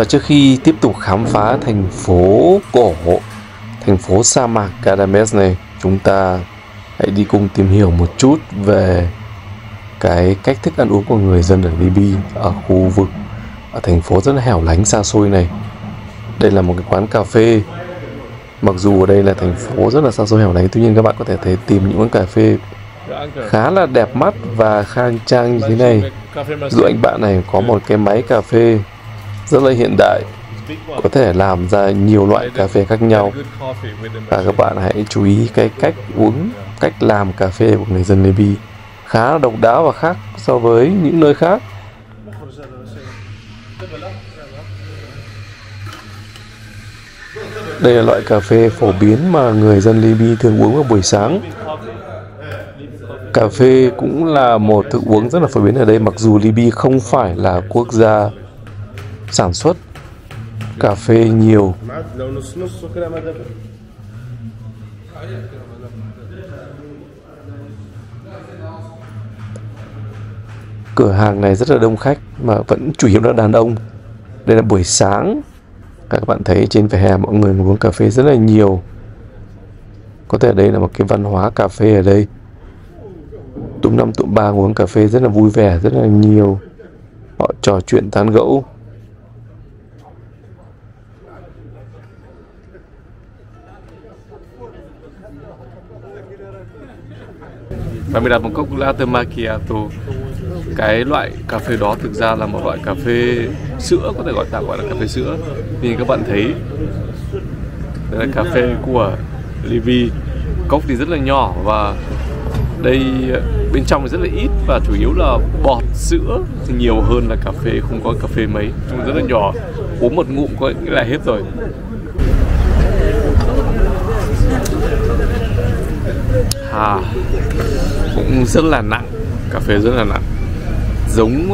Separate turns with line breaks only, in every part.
Trước khi tiếp tục khám phá thành phố cổ, thành phố sa mạc Ghadames này, chúng ta hãy đi cùng tìm hiểu một chút về cái cách thức ăn uống của người dân ở Libya, ở khu vực, ở thành phố rất là hẻo lánh xa xôi này. Đây là một cái quán cà phê. Mặc dù ở đây là thành phố rất là xa xôi hẻo lánh, tuy nhiên các bạn có thể thấy tìm những quán cà phê khá là đẹp mắt và khang trang như thế này. Dụ anh bạn này có một cái máy cà phê rất là hiện đại, có thể làm ra nhiều loại cà phê khác nhau. Và các bạn hãy chú ý cái cách uống, cách làm cà phê của người dân Libya khá là độc đáo và khác so với những nơi khác. Đây là loại cà phê phổ biến mà người dân Libya thường uống vào buổi sáng. Cà phê cũng là một thức uống rất là phổ biến ở đây, mặc dù Libya không phải là quốc gia sản xuất cà phê nhiều. Cửa hàng này rất là đông khách mà vẫn chủ yếu là đàn ông. Đây là buổi sáng, các bạn thấy trên vỉa hè mọi người uống cà phê rất là nhiều. Có thể đây là một cái văn hóa cà phê ở đây. Tụm năm tụm ba uống cà phê rất là vui vẻ, rất là nhiều. Họ trò chuyện tán gẫu. Và mình đặt một cốc latte macchiato. Cái loại cà phê đó thực ra là một loại cà phê sữa, có thể tạm gọi là cà phê sữa. Vì các bạn thấy đây là cà phê của Libya. Cốc thì rất là nhỏ và đây bên trong thì rất là ít và chủ yếu là bọt sữa thì nhiều hơn là cà phê, không có cà phê mấy. Chúng rất là nhỏ, uống một ngụm có nghĩa là hết rồi. Cũng rất là nặng, cà phê rất là nặng, giống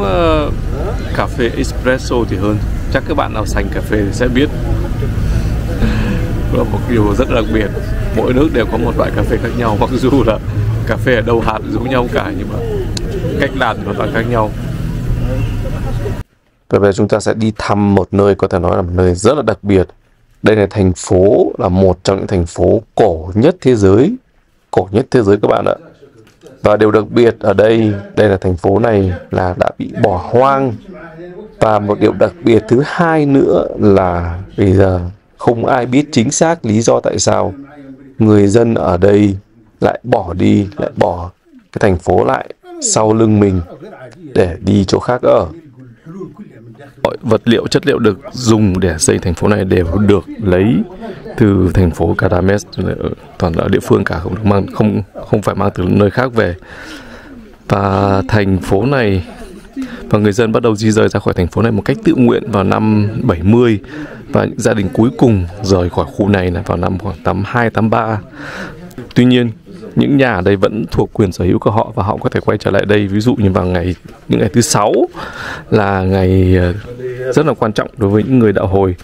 cà phê espresso thì hơn. Chắc các bạn nào sành cà phê thì sẽ biết. Là một điều rất đặc biệt. Mỗi nước đều có một loại cà phê khác nhau, mặc dù là cà phê ở đâu hạt giống nhau cả, nhưng mà cách làm hoàn toàn khác nhau. Và bây giờ chúng ta sẽ đi thăm một nơi có thể nói là một nơi rất là đặc biệt. Đây là thành phố, là một trong những thành phố cổ nhất thế giới. Cổ nhất thế giới các bạn ạ. Và điều đặc biệt ở đây, đây là thành phố này là đã bị bỏ hoang. Và một điều đặc biệt thứ hai nữa là bây giờ không ai biết chính xác lý do tại sao người dân ở đây lại bỏ đi, lại bỏ cái thành phố lại sau lưng mình để đi chỗ khác ở. Mọi vật liệu, chất liệu được dùng để xây thành phố này đều được lấy từ thành phố Ghadames, toàn ở địa phương cả, không phải mang từ nơi khác về. Và thành phố này và người dân bắt đầu di rời ra khỏi thành phố này một cách tự nguyện vào năm 70, và những gia đình cuối cùng rời khỏi khu này là vào năm khoảng 82-83. Tuy nhiên, những nhà ở đây vẫn thuộc quyền sở hữu của họ và họ có thể quay trở lại đây, ví dụ như vào những ngày thứ 6 là ngày rất là quan trọng đối với những người đạo hồi,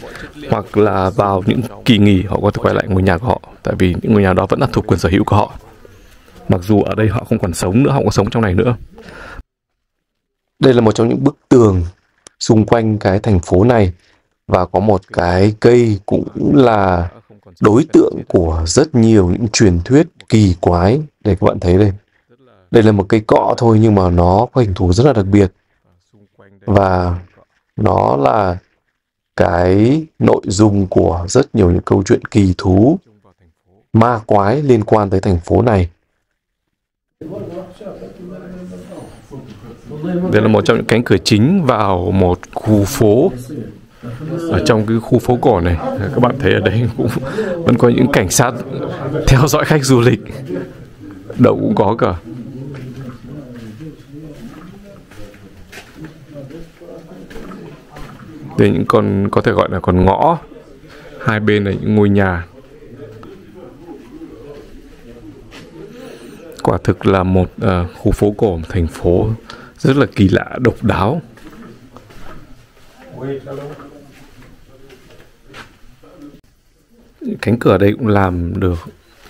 hoặc là vào những kỳ nghỉ họ có thể quay lại ngôi nhà của họ, tại vì những ngôi nhà đó vẫn là thuộc quyền sở hữu của họ. Mặc dù ở đây họ không còn sống nữa, họ không còn sống trong này nữa. Đây là một trong những bức tường xung quanh cái thành phố này, và có một cái cây cũng là đối tượng của rất nhiều những truyền thuyết kỳ quái. Đây các bạn thấy đây. Đây là một cây cọ thôi nhưng mà nó có hình thù rất là đặc biệt. Và nó là cái nội dung của rất nhiều những câu chuyện kỳ thú, ma quái liên quan tới thành phố này. Đây là một trong những cánh cửa chính vào một khu phố. Ở trong cái khu phố cổ này, các bạn thấy ở đây cũng vẫn có những cảnh sát theo dõi khách du lịch. Đậu cũng có cả. Đây những con có thể gọi là con ngõ. Hai bên là những ngôi nhà. Quả thực là một khu phố cổ, một thành phố rất là kỳ lạ, độc đáo. Cánh cửa đây cũng làm được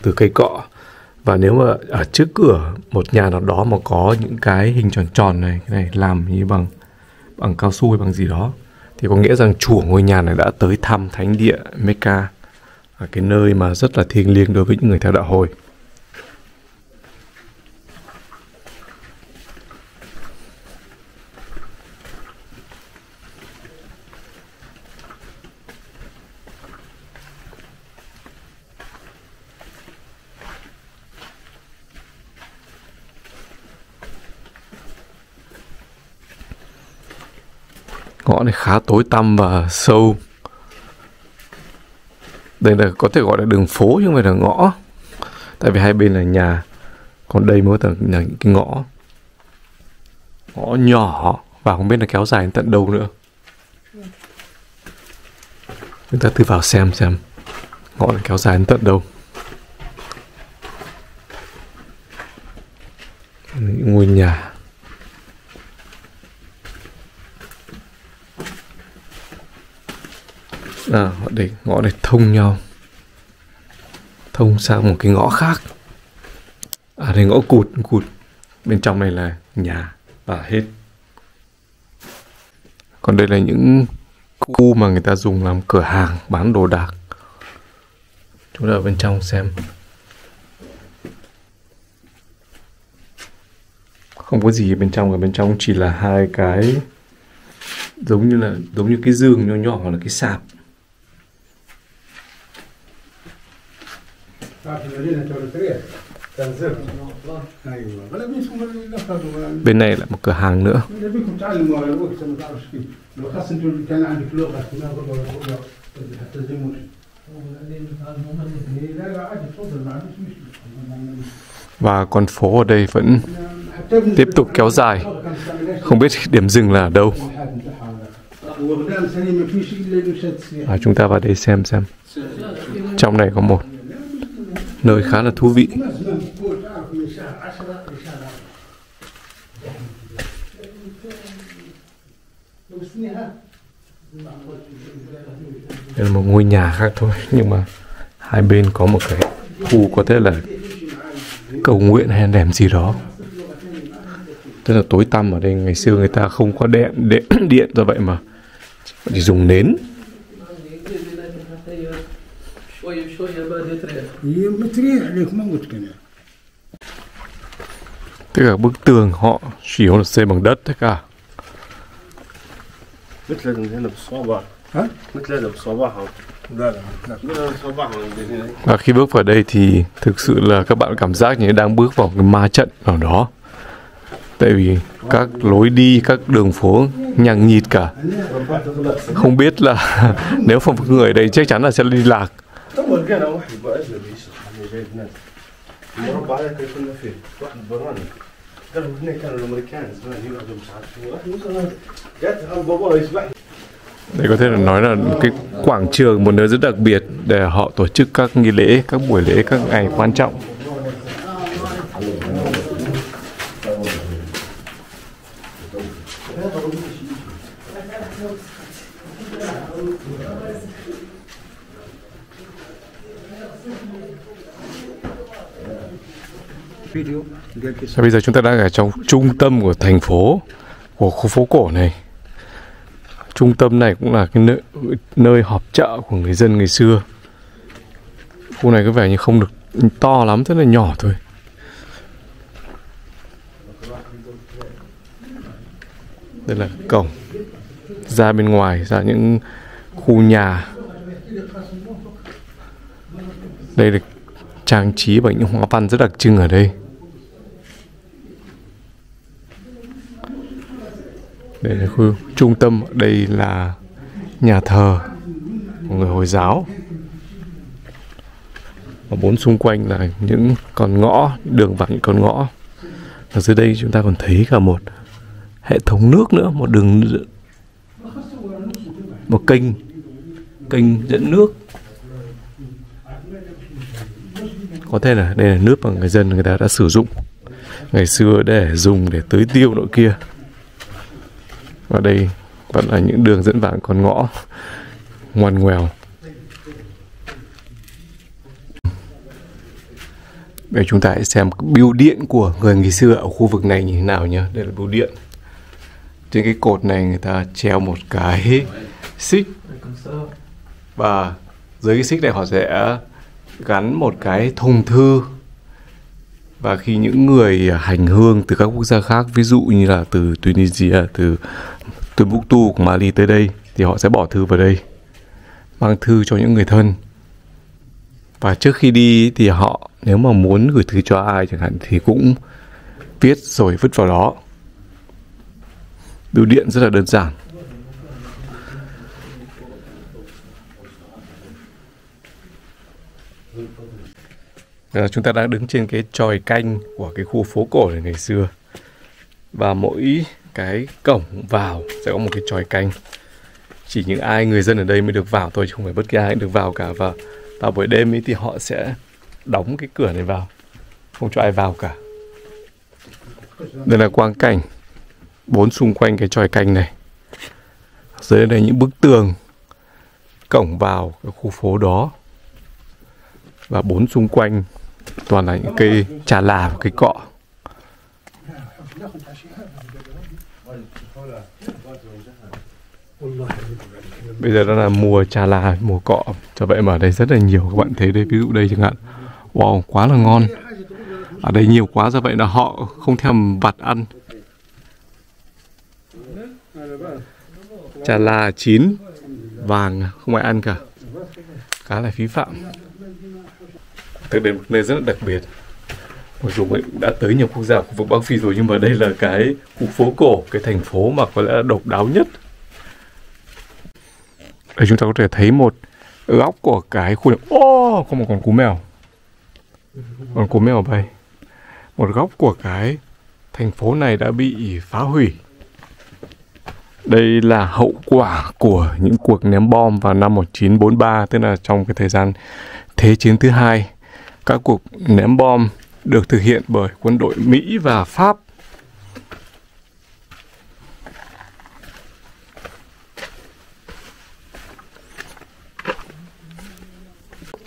từ cây cọ. Và nếu mà ở trước cửa một nhà nào đó mà có những cái hình tròn tròn này, cái này làm như bằng cao su hay bằng gì đó, thì có nghĩa rằng chủ ngôi nhà này đã tới thăm thánh địa Mecca, cái nơi mà rất là thiêng liêng đối với những người theo đạo Hồi. Ngõ này khá tối tăm và sâu. Đây là có thể gọi là đường phố chứ không phải là ngõ. Tại vì hai bên là nhà. Còn đây mới là những cái ngõ nhỏ và không biết là kéo dài đến tận đâu nữa. Chúng ta thử vào xem ngõ này kéo dài đến tận đâu. Những ngôi nhà. Đây ngõ này thông nhau, thông sang một cái ngõ khác. Đây ngõ cụt. Bên trong này là nhà và hết. Còn đây là những khu mà người ta dùng làm cửa hàng bán đồ đạc. Chúng ta ở bên trong xem. Không có gì ở bên trong chỉ là hai cái giống như cái giường nho nhỏ hoặc là cái sạp. Bên này là một cửa hàng nữa. Và con phố ở đây vẫn tiếp tục kéo dài. Không biết điểm dừng là ở đâu. Chúng ta vào đây xem. Trong này có một nơi khá là thú vị. Đây là một ngôi nhà khác thôi, nhưng mà hai bên có một cái khu có thể là cầu nguyện hay làm gì đó. Rất là tối tăm ở đây. Ngày xưa người ta không có điện do vậy mà chỉ dùng nến. Tất cả bức tường họ chủ yếu là xây bằng đất tất cả. Và khi bước vào đây thì thực sự là các bạn cảm giác như đang bước vào cái ma trận nào đó. Tại vì các lối đi, các đường phố nhằng nhịt cả. Không biết là nếu không có người ở đây chắc chắn là sẽ đi lạc. Đây có thể là nói là cái quảng trường, một nơi rất đặc biệt để họ tổ chức các nghi lễ, các buổi lễ, các ngày quan trọng. Bây giờ chúng ta đang ở trong trung tâm của thành phố, của khu phố cổ này. Trung tâm này cũng là cái nơi họp chợ của người dân ngày xưa. Khu này có vẻ như không được to lắm, rất là nhỏ thôi. Đây là cổng ra bên ngoài, ra những khu nhà. Đây là trang trí bằng những hoa văn rất đặc trưng ở đây. Đây là khu trung tâm, đây là nhà thờ của người Hồi giáo. Và bốn xung quanh là những con ngõ, đường vắng những con ngõ. Ở dưới đây chúng ta còn thấy cả một hệ thống nước nữa, một kênh dẫn nước. Có thể là đây là nước mà người dân người ta đã sử dụng ngày xưa để dùng để tưới tiêu nọ kia. Và đây vẫn là những đường dẫn vào con ngõ ngoằn ngoèo. Để chúng ta hãy xem bưu điện của người ngày xưa ở khu vực này như thế nào nhé. Đây là bưu điện. Trên cái cột này người ta treo một cái xích, và dưới cái xích này họ sẽ gắn một cái thùng thư. Và khi những người hành hương từ các quốc gia khác, ví dụ như là từ Tunisia, từ Timbuktu của Mali tới đây, thì họ sẽ bỏ thư vào đây, mang thư cho những người thân. Và trước khi đi thì họ, nếu mà muốn gửi thư cho ai chẳng hạn, thì cũng viết rồi vứt vào đó. Bưu điện rất là đơn giản. Chúng ta đang đứng trên cái chòi canh của cái khu phố cổ này ngày xưa. Và mỗi cái cổng vào sẽ có một cái chòi canh. Chỉ những người dân ở đây mới được vào thôi, chứ không phải bất kỳ ai cũng được vào cả. Và vào buổi đêm ấy thì họ sẽ đóng cái cửa này vào, không cho ai vào cả. Đây là quang cảnh 4 xung quanh cái chòi canh này. Dưới đây những bức tường cổng vào cái khu phố đó. Và 4 xung quanh toàn là những cây trà là và cây cọ. Bây giờ đó là mùa trà là, mùa cọ. Cho vậy mà ở đây rất là nhiều. Các bạn thấy đây, ví dụ đây chẳng hạn. Wow, quá là ngon. Ở đây nhiều quá, do vậy là họ không thèm vặt ăn. Trà là chín, vàng, không ai ăn cả. Khá là phí phạm. Thực đến một nơi rất là đặc biệt. Mặc dù mình đã tới nhiều quốc gia khu vực Bắc Phi rồi, nhưng mà đây là cái khu phố cổ, cái thành phố mà có lẽ là độc đáo nhất. Đây chúng ta có thể thấy một góc của cái khu này. Có một con cú mèo. Con cú mèo bay. Một góc của cái thành phố này đã bị phá hủy. Đây là hậu quả của những cuộc ném bom vào năm 1943, tức là trong cái thời gian Thế chiến thứ hai. Các cuộc ném bom được thực hiện bởi quân đội Mỹ và Pháp.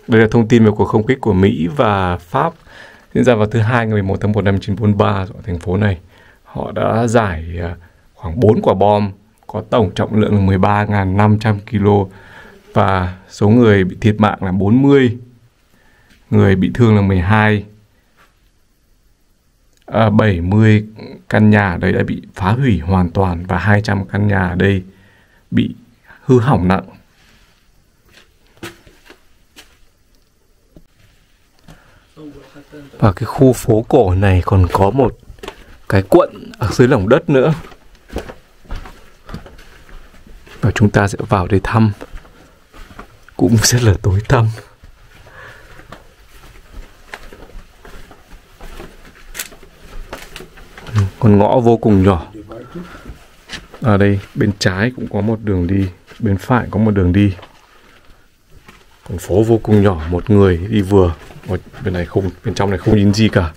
Đây là thông tin về cuộc không kích của Mỹ và Pháp diễn ra vào thứ Hai ngày 11 tháng 1 năm 1943 ở thành phố này. Họ đã giải khoảng 4 quả bom có tổng trọng lượng là 13.500 kg và số người bị thiệt mạng là 40, người bị thương là 12. 70 căn nhà ở đây đã bị phá hủy hoàn toàn và 200 căn nhà ở đây bị hư hỏng nặng. Và cái khu phố cổ này còn có một cái quận ở dưới lòng đất nữa. Và chúng ta sẽ vào đây thăm. Cũng rất là tối tăm. Con ngõ vô cùng nhỏ. Ở đây bên trái cũng có một đường đi, bên phải có một đường đi. Con phố vô cùng nhỏ, một người đi vừa. Bên này không, bên trong này không nhìn gì cả.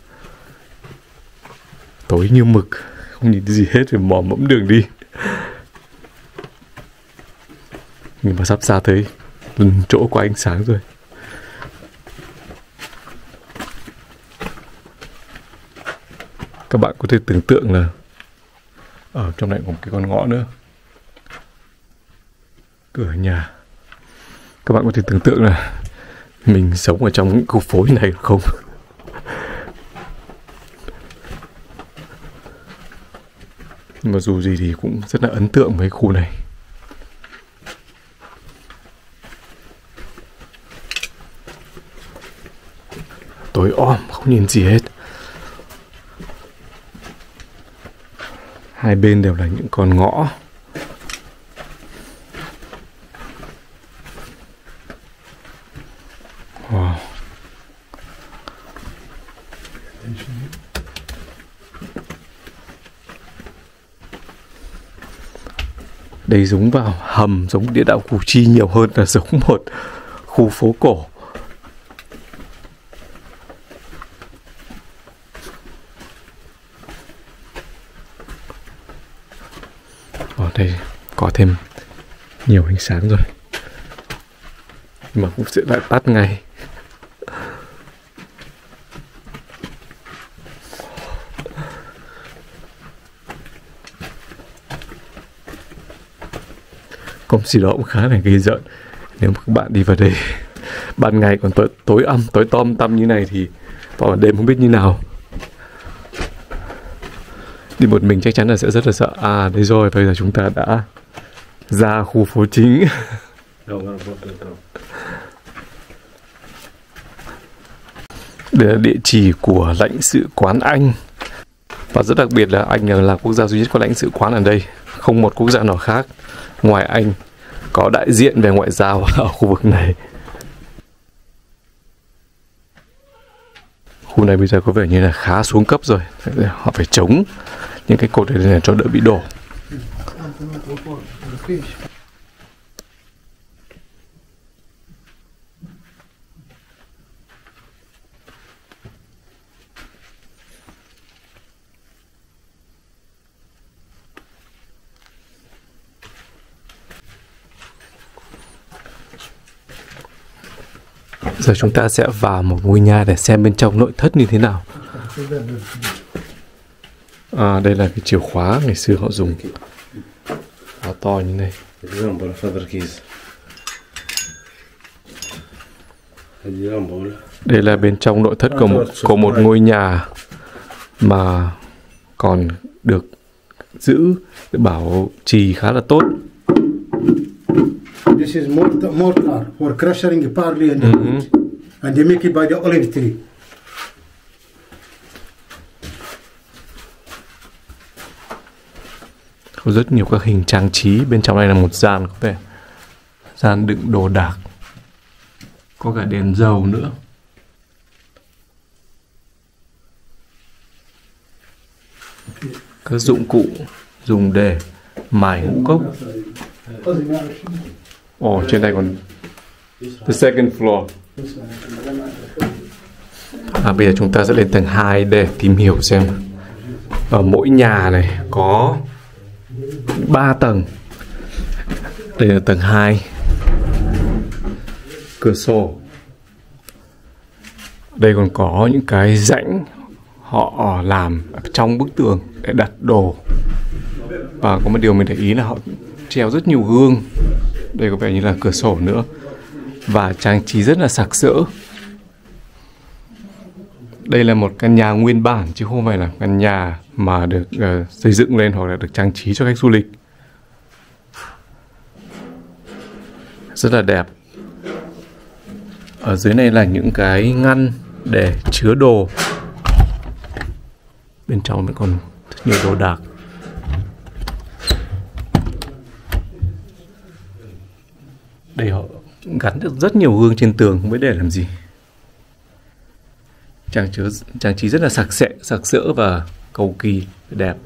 Tối như mực, không nhìn gì hết, phải mò mẫm đường đi. Nhưng mà sắp ra tới chỗ có ánh sáng rồi. Các bạn có thể tưởng tượng là ở trong này có một cái con ngõ nữa. Cửa nhà. Các bạn có thể tưởng tượng là mình sống ở trong những khu phố này không? Nhưng mà dù gì thì cũng rất là ấn tượng với khu này. Tối om, không nhìn gì hết. Hai bên đều là những con ngõ. Wow. Đây giống vào hầm, giống địa đạo Củ Chi nhiều hơn là giống một khu phố cổ. Ở đây có thêm nhiều ánh sáng rồi, nhưng mà cũng sẽ lại tắt ngay. Không gì đó cũng khá là ghê rợn. Nếu mà các bạn đi vào đây ban ngày còn tối tối tăm như này thì vào đêm không biết như nào. Đi một mình chắc chắn là sẽ rất là sợ. À đây rồi, bây giờ chúng ta đã ra khu phố chính. Đây là địa chỉ của lãnh sự quán Anh. Và rất đặc biệt là Anh là quốc gia duy nhất có lãnh sự quán ở đây. Không một quốc gia nào khác ngoài Anh có đại diện về ngoại giao ở khu vực này. Khu này bây giờ có vẻ như là khá xuống cấp rồi. Họ phải chống những cái cột này cho đỡ bị đổ. Giờ chúng ta sẽ vào một ngôi nhà để xem bên trong nội thất như thế nào. À, đây là cái chìa khóa ngày xưa họ dùng. Khá to như này. Đây là bên trong nội thất của một ngôi nhà mà còn được giữ, được bảo trì khá là tốt.
This is mortar for crushing the barley and the wheat, and they make it by the olive tree.
Có rất nhiều các hình trang trí. Bên trong này là một gian, có vẻ gian đựng đồ đạc, có cả đèn dầu nữa. Các dụng cụ dùng để mài ngũ cốc. Trên đây còn the second floor. Bây giờ chúng ta sẽ lên tầng 2 để tìm hiểu xem ở mỗi nhà này có 3 tầng. Đây là tầng 2. Cửa sổ. Đây còn có những cái rãnh họ làm trong bức tường để đặt đồ. Và có một điều mình để ý là họ treo rất nhiều gương. Đây có vẻ như là cửa sổ nữa. Và trang trí rất là sặc sỡ. Đây là một căn nhà nguyên bản chứ không phải là căn nhà mà được xây dựng lên hoặc là được trang trí cho khách du lịch. Rất là đẹp. Ở dưới này là những cái ngăn để chứa đồ. Bên trong vẫn còn rất nhiều đồ đạc. Đây họ gắn được rất nhiều gương trên tường, không biết để làm gì. Trang trí rất là sặc sỡ và cầu kỳ, đẹp.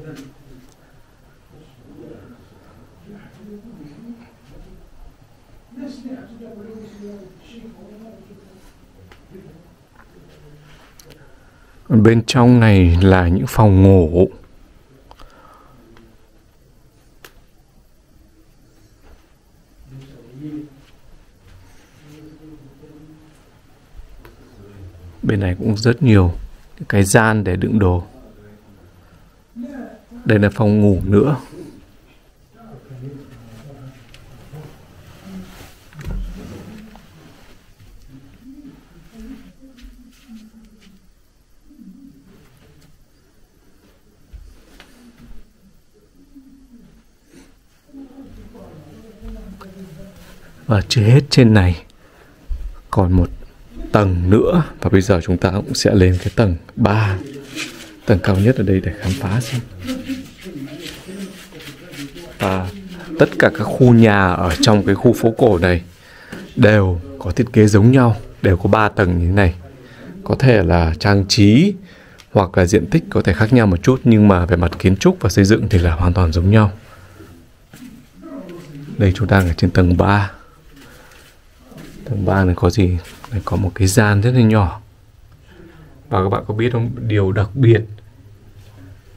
Còn bên trong này là những phòng ngủ. Bên này cũng rất nhiều cái gian để đựng đồ. Đây là phòng ngủ nữa. Và chưa hết, trên này còn một tầng nữa. Và bây giờ chúng ta cũng sẽ lên cái tầng 3, tầng cao nhất ở đây để khám phá xem. Và tất cả các khu nhà ở trong cái khu phố cổ này đều có thiết kế giống nhau, đều có 3 tầng như thế này. Có thể là trang trí hoặc là diện tích có thể khác nhau một chút, nhưng mà về mặt kiến trúc và xây dựng thì là hoàn toàn giống nhau. Đây chúng ta đang ở trên tầng 3. Tầng 3 này có gì? Này có một cái gian rất là nhỏ. Và các bạn có biết không, điều đặc biệt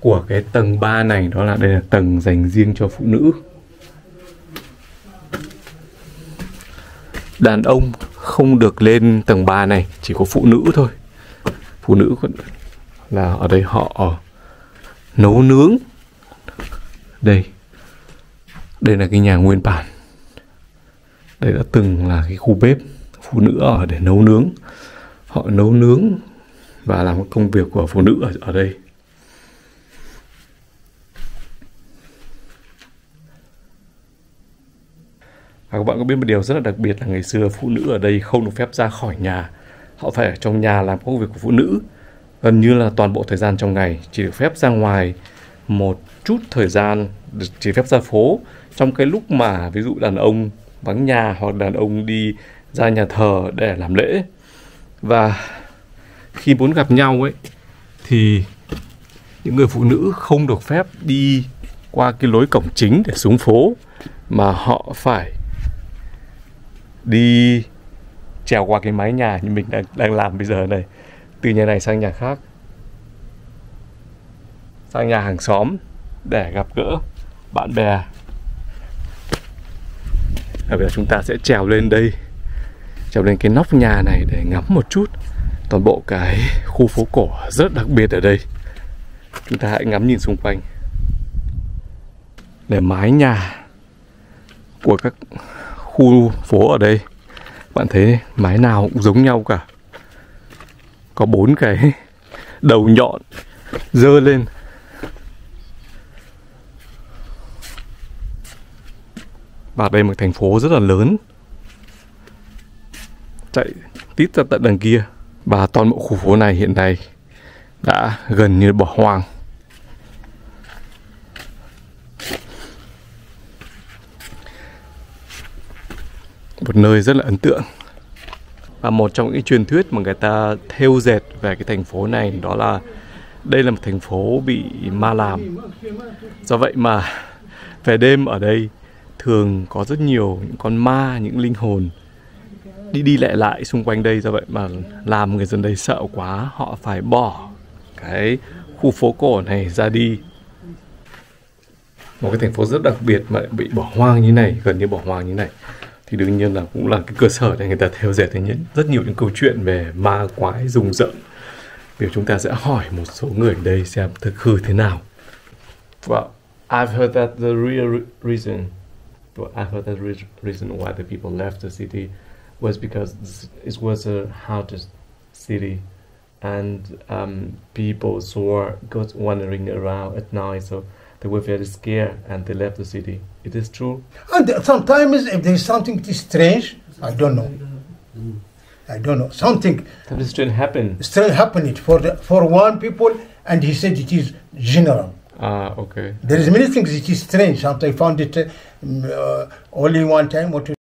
của cái tầng 3 này đó là đây là tầng dành riêng cho phụ nữ. Đàn ông không được lên tầng 3 này, chỉ có phụ nữ thôi. Phụ nữ là ở đây họ nấu nướng. Đây là cái nhà nguyên bản. Đây đã từng là cái khu bếp phụ nữ ở để nấu nướng. Họ nấu nướng và làm công việc của phụ nữ ở đây. Và các bạn có biết một điều rất là đặc biệt là ngày xưa phụ nữ ở đây không được phép ra khỏi nhà. Họ phải ở trong nhà làm công việc của phụ nữ. Gần như là toàn bộ thời gian trong ngày, chỉ được phép ra ngoài một chút thời gian, chỉ phép ra phố trong cái lúc mà ví dụ đàn ông vắng nhà hoặc đàn ông đi ra nhà thờ để làm lễ. Và khi muốn gặp nhau ấy thì những người phụ nữ không được phép đi qua cái lối cổng chính để xuống phố, mà họ phải đi trèo qua cái mái nhà như mình đang làm bây giờ này, từ nhà này sang nhà khác, sang nhà hàng xóm để gặp gỡ bạn bè. Và bây giờ chúng ta sẽ trèo lên đây, trèo lên cái nóc nhà này để ngắm một chút toàn bộ cái khu phố cổ rất đặc biệt ở đây. Chúng ta hãy ngắm nhìn xung quanh. Để mái nhà của các khu phố ở đây, bạn thấy mái nào cũng giống nhau cả. Có 4 cái đầu nhọn dơ lên. Và đây một thành phố rất là lớn, chạy tít ra tận đằng kia. Và toàn bộ khu phố này hiện nay đã gần như bỏ hoang. Một nơi rất là ấn tượng. Và một trong những truyền thuyết mà người ta thêu dệt về cái thành phố này đó là đây là một thành phố bị ma làm. Do vậy mà về đêm ở đây thường có rất nhiều những con ma, những linh hồn đi lại xung quanh đây. Do vậy mà làm người dân đây sợ quá, họ phải bỏ cái khu phố cổ này ra đi. Một cái thành phố rất đặc biệt mà bị bỏ hoang như này, gần như bỏ hoang như này, thì đương nhiên là cũng là cái cơ sở để người ta theo dệt rất nhiều những câu chuyện về ma quái rùng rợn. Vì chúng ta sẽ hỏi một số người ở đây xem thực hư thế nào. Well, I've heard that the real reason why the people left the city was because it was a haunted city, and people saw ghosts wandering around at night, so they were very scared and they left the city. It is true?
And sometimes if there is something strange, I don't know. Something
strange happened.
Strange happened for one people, and he said it is general.
Okay.
There is many things that is strange. Sometimes I found it only one time or two.